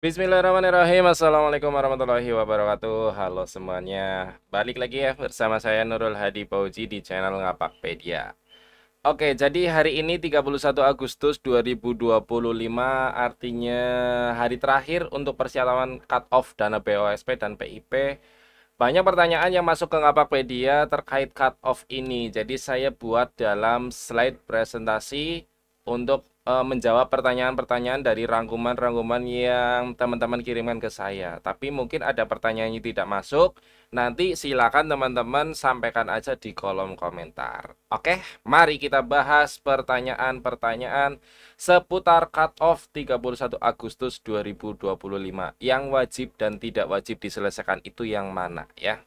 Bismillahirrahmanirrahim. Assalamualaikum warahmatullahi wabarakatuh. Halo semuanya. Balik lagi ya bersama saya Nurul Hadi Fauzi di channel Ngapakpedia. Oke, jadi hari ini 31 Agustus 2025 artinya hari terakhir untuk persyaratan cut off dana BOSP dan PIP. Banyak pertanyaan yang masuk ke Ngapakpedia terkait cut off ini. Jadi saya buat dalam slide presentasi untuk menjawab pertanyaan-pertanyaan dari rangkuman-rangkuman yang teman-teman kirimkan ke saya. Tapi mungkin ada pertanyaan yang tidak masuk. Nanti silakan teman-teman sampaikan aja di kolom komentar. Oke, mari kita bahas pertanyaan-pertanyaan seputar cut-off 31 Agustus 2025. Yang wajib dan tidak wajib diselesaikan itu yang mana ya?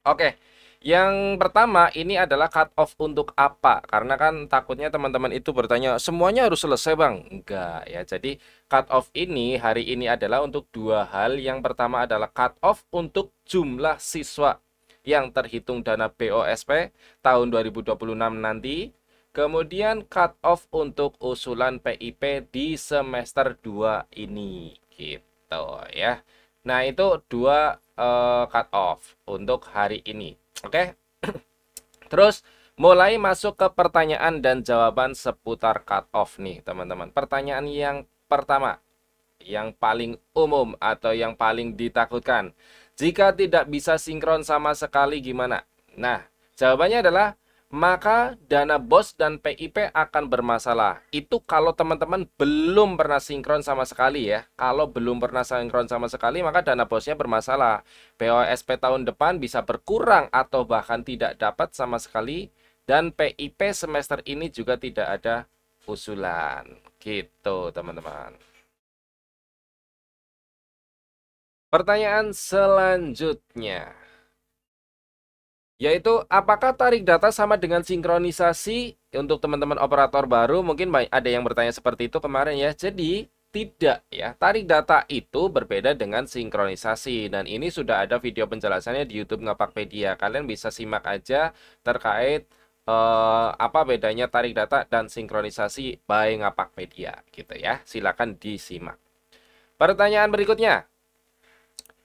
Oke. Yang pertama ini adalah cut off untuk apa? Karena kan takutnya teman-teman itu bertanya, semuanya harus selesai bang? Enggak ya. Jadi cut off ini hari ini adalah untuk dua hal. Yang pertama adalah cut off untuk jumlah siswa yang terhitung dana BOSP tahun 2026 nanti. Kemudian cut off untuk usulan PIP di semester 2 ini gitu ya. Nah, itu dua cut off untuk hari ini. Oke. Terus mulai masuk ke pertanyaan dan jawaban seputar cut off nih, teman-teman. Pertanyaan yang pertama, yang paling umum atau yang paling ditakutkan. Jika tidak bisa sinkron sama sekali gimana? Nah, jawabannya adalah maka dana BOS dan PIP akan bermasalah. Itu kalau teman-teman belum pernah sinkron sama sekali ya. Kalau belum pernah sinkron sama sekali, maka dana BOS-nya bermasalah. BOSP tahun depan bisa berkurang atau bahkan tidak dapat sama sekali. Dan PIP semester ini juga tidak ada usulan. Gitu, teman-teman. Pertanyaan selanjutnya, yaitu apakah tarik data sama dengan sinkronisasi untuk teman-teman operator baru? Mungkin ada yang bertanya seperti itu kemarin ya. Jadi tidak ya, tarik data itu berbeda dengan sinkronisasi. Dan ini sudah ada video penjelasannya di YouTube Ngapakpedia. Kalian bisa simak aja terkait apa bedanya tarik data dan sinkronisasi by Ngapakpedia gitu ya. Silakan disimak. Pertanyaan berikutnya,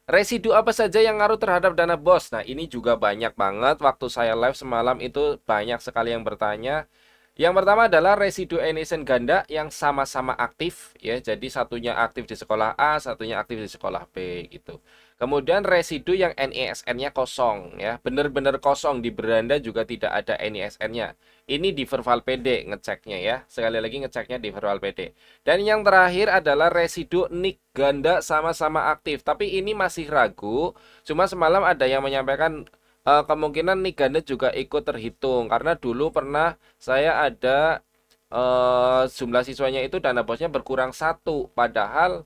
residu apa saja yang ngaruh terhadap dana BOS? Nah, ini juga banyak banget. Waktu saya live semalam itu banyak sekali yang bertanya. Yang pertama adalah residu NISN ganda yang sama-sama aktif ya. Jadi satunya aktif di sekolah A, satunya aktif di sekolah B gitu. Kemudian residu yang NISN-nya kosong ya. Benar-benar kosong, di beranda juga tidak ada NISN-nya. Ini di Verval PD ngeceknya ya. Sekali lagi ngeceknya di Verval PD. Dan yang terakhir adalah residu NIK ganda sama-sama aktif. Tapi ini masih ragu. Cuma semalam ada yang menyampaikan kemungkinan NIK ganda juga ikut terhitung. Karena dulu pernah saya ada jumlah siswanya itu dana bosnya berkurang satu. Padahal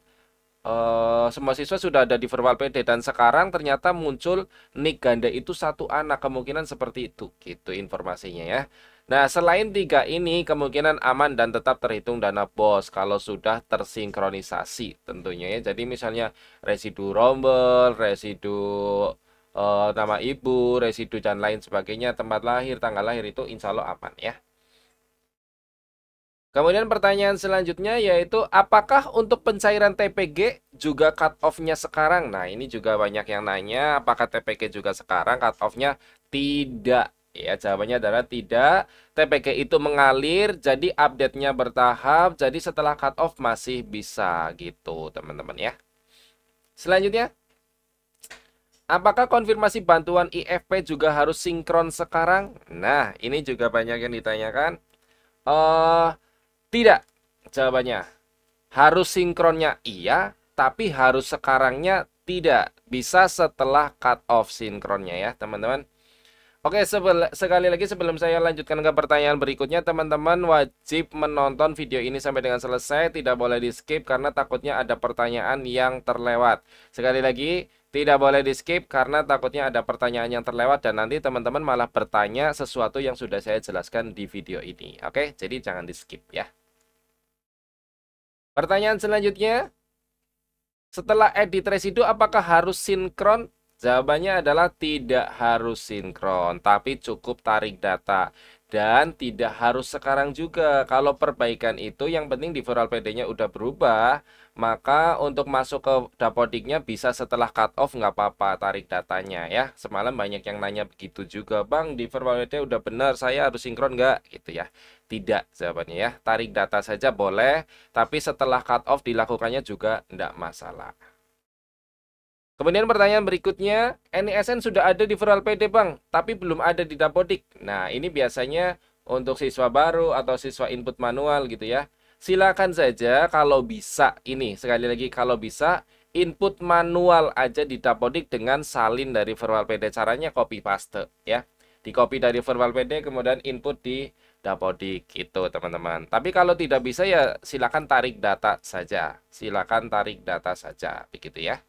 semua siswa sudah ada di Verbal PD. Dan sekarang ternyata muncul NIK ganda itu satu anak. Kemungkinan seperti itu. Gitu informasinya ya. Nah, selain tiga ini kemungkinan aman dan tetap terhitung dana BOS kalau sudah tersinkronisasi tentunya ya. Jadi misalnya residu rombel, residu nama ibu, residu dan lain sebagainya, tempat lahir, tanggal lahir itu insya Allah aman ya. Kemudian pertanyaan selanjutnya yaitu apakah untuk pencairan TPG juga cut off-nya sekarang? Nah, ini juga banyak yang nanya apakah TPG juga sekarang cut off-nya? Tidak. Ya, jawabannya adalah tidak. TPG itu mengalir, jadi update-nya bertahap, jadi setelah cut off masih bisa gitu, teman-teman ya. Selanjutnya, apakah konfirmasi bantuan IFP juga harus sinkron sekarang? Nah, ini juga banyak yang ditanyakan. Eh, tidak. Jawabannya. Harus sinkronnya iya, tapi harus sekarangnya tidak. Bisa setelah cut off sinkronnya ya, teman-teman. Oke, sekali lagi sebelum saya lanjutkan ke pertanyaan berikutnya, teman-teman wajib menonton video ini sampai dengan selesai. Tidak boleh di skip karena takutnya ada pertanyaan yang terlewat. Sekali lagi, tidak boleh di skip karena takutnya ada pertanyaan yang terlewat dan nanti teman-teman malah bertanya sesuatu yang sudah saya jelaskan di video ini. Oke, jadi jangan di skip ya. Pertanyaan selanjutnya, setelah edit residu apakah harus sinkron? Jawabannya adalah tidak harus sinkron, tapi cukup tarik data. Dan tidak harus sekarang juga. Kalau perbaikan itu yang penting di Viral PD-nya udah berubah, maka untuk masuk ke Dapodiknya bisa setelah cut off, nggak apa-apa tarik datanya ya. Semalam banyak yang nanya begitu juga, Bang, di Verbal PD udah benar, saya harus sinkron nggak gitu ya. Tidak jawabannya ya, tarik data saja boleh, tapi setelah cut off dilakukannya juga nggak masalah. Kemudian pertanyaan berikutnya, NISN sudah ada di Verbal PD, Bang, tapi belum ada di Dapodik. Nah, ini biasanya untuk siswa baru atau siswa input manual gitu ya. Silakan saja kalau bisa, ini sekali lagi kalau bisa, input manual aja di Dapodik dengan salin dari Verbal PD. Caranya copy paste ya. Di copy dari Verbal PD kemudian input di Dapodik gitu teman-teman. Tapi kalau tidak bisa ya silakan tarik data saja. Silakan tarik data saja begitu ya.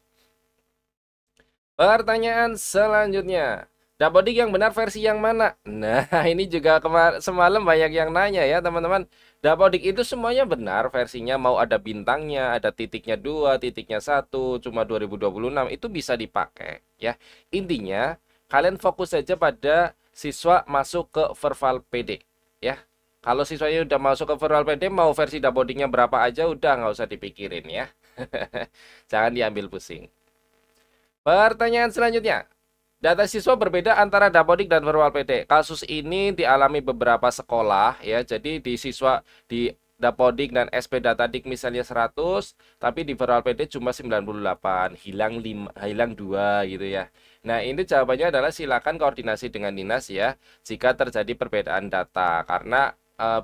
Pertanyaan selanjutnya, Dapodik yang benar versi yang mana? Nah, ini juga semalam banyak yang nanya ya teman-teman. Dapodik itu semuanya benar versinya, mau ada bintangnya, ada titiknya 2, titiknya 1, cuma 2026 itu bisa dipakai ya. Intinya kalian fokus saja pada siswa masuk ke Verbal PD ya. Kalau siswanya udah masuk ke Verbal PD, mau versi Dapodiknya berapa aja udah nggak usah dipikirin ya. Jangan diambil pusing. Pertanyaan selanjutnya. Data siswa berbeda antara Dapodik dan Verbal PD. Kasus ini dialami beberapa sekolah ya. Jadi di siswa di Dapodik dan SP Datadik misalnya 100, tapi di Verbal PD cuma 98, hilang 2 gitu ya. Nah, ini jawabannya adalah silakan koordinasi dengan dinas ya jika terjadi perbedaan data, karena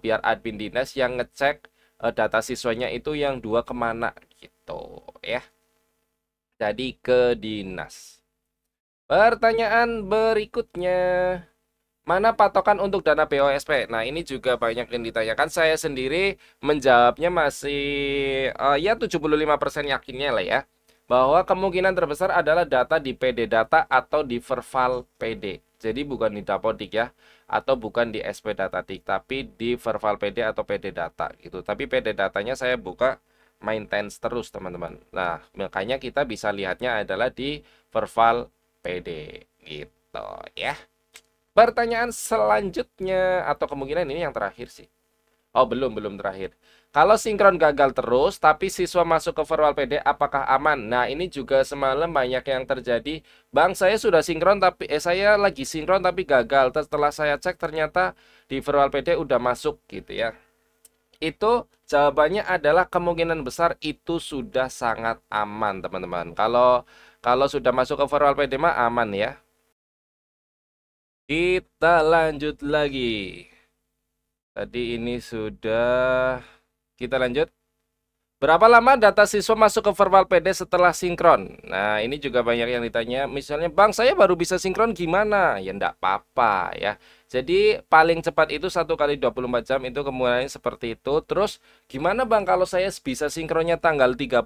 biar admin dinas yang ngecek data siswanya itu yang 2 kemana gitu ya. Jadi ke dinas. Pertanyaan berikutnya, mana patokan untuk dana BOSP? Nah, ini juga banyak yang ditanyakan. Saya sendiri menjawabnya masih ya 75% yakinnya lah ya. Bahwa kemungkinan terbesar adalah data di PD Data atau di Verbal PD. Jadi bukan di Dapodik ya, atau bukan di SP Datadik, tapi di Verbal PD atau PD Data gitu. Tapi PD Datanya saya buka maintenance terus teman-teman. Nah, makanya kita bisa lihatnya adalah di Verbal PD gitu ya. Pertanyaan selanjutnya atau kemungkinan ini yang terakhir sih. Oh, belum terakhir. Kalau sinkron gagal terus tapi siswa masuk ke Verbal PD apakah aman? Nah, ini juga semalam banyak yang terjadi. Bang, saya sudah sinkron tapi saya lagi sinkron tapi gagal. Setelah saya cek ternyata di Verbal PD udah masuk gitu ya. Itu jawabannya adalah kemungkinan besar itu sudah sangat aman teman-teman. Kalau sudah masuk ke Verbal PD mah aman ya. Kita lanjut lagi. Tadi ini sudah kita lanjut. Berapa lama data siswa masuk ke Verbal PD setelah sinkron? Nah, ini juga banyak yang ditanya. Misalnya, Bang, saya baru bisa sinkron gimana? Ya, enggak apa-apa ya. Jadi, paling cepat itu 1 kali 24 jam itu kemungkinannya seperti itu. Terus, gimana Bang kalau saya bisa sinkronnya tanggal 31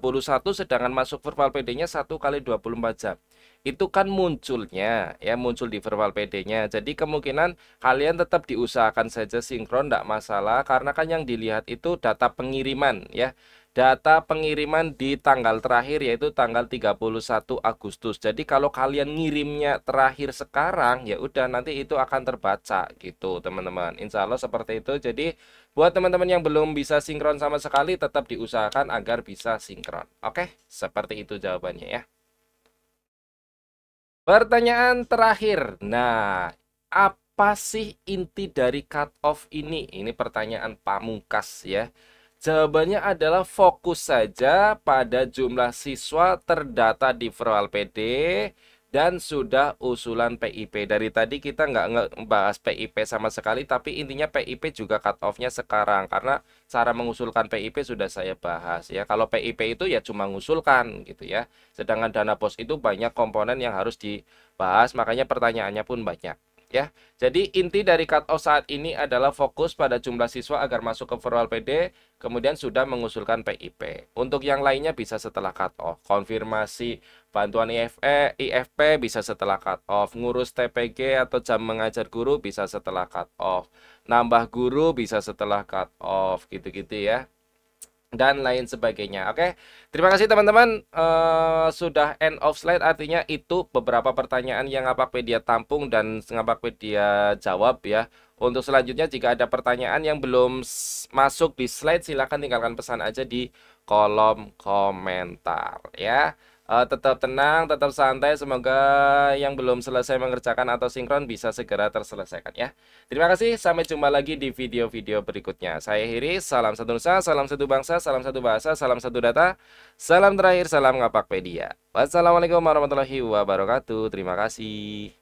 sedangkan masuk Verbal PD-nya 1 kali 24 jam? Itu kan munculnya, ya muncul di Verbal PD-nya. Jadi, kemungkinan kalian tetap diusahakan saja sinkron, enggak masalah. Karena kan yang dilihat itu data pengiriman ya. Data pengiriman di tanggal terakhir yaitu tanggal 31 Agustus. Jadi kalau kalian ngirimnya terakhir sekarang ya udah nanti itu akan terbaca gitu teman-teman. Insya Allah seperti itu. Jadi buat teman-teman yang belum bisa sinkron sama sekali tetap diusahakan agar bisa sinkron. Oke, seperti itu jawabannya ya. Pertanyaan terakhir. Nah, apa sih inti dari cut off ini? Ini pertanyaan pamungkas ya. Jawabannya adalah fokus saja pada jumlah siswa terdata di Verbal PD dan sudah usulan PIP. Dari tadi kita nggak ngebahas PIP sama sekali, tapi intinya PIP juga cut off-nya sekarang. Karena cara mengusulkan PIP sudah saya bahas ya. Kalau PIP itu ya cuma mengusulkan gitu ya. Sedangkan dana pos itu banyak komponen yang harus dibahas, makanya pertanyaannya pun banyak. Ya, jadi inti dari cut off saat ini adalah fokus pada jumlah siswa agar masuk ke Verbal PD, kemudian sudah mengusulkan PIP. Untuk yang lainnya bisa setelah cut off. Konfirmasi bantuan IFP bisa setelah cut off. Ngurus TPG atau jam mengajar guru bisa setelah cut off. Nambah guru bisa setelah cut off, gitu-gitu ya. Dan lain sebagainya. Oke, terima kasih teman-teman. Sudah end of slide, artinya itu beberapa pertanyaan yang Ngapakpedia tampung dan Ngapakpedia jawab ya. Untuk selanjutnya jika ada pertanyaan yang belum masuk di slide, silahkan tinggalkan pesan aja di kolom komentar ya. Tetap tenang, tetap santai. Semoga yang belum selesai mengerjakan atau sinkron bisa segera terselesaikan ya. Terima kasih. Sampai jumpa lagi di video-video berikutnya. Saya Hiri. Salam satu nusa, salam satu bangsa, salam satu bahasa, salam satu data. Salam terakhir, salam Ngapakpedia. Wassalamualaikum warahmatullahi wabarakatuh. Terima kasih.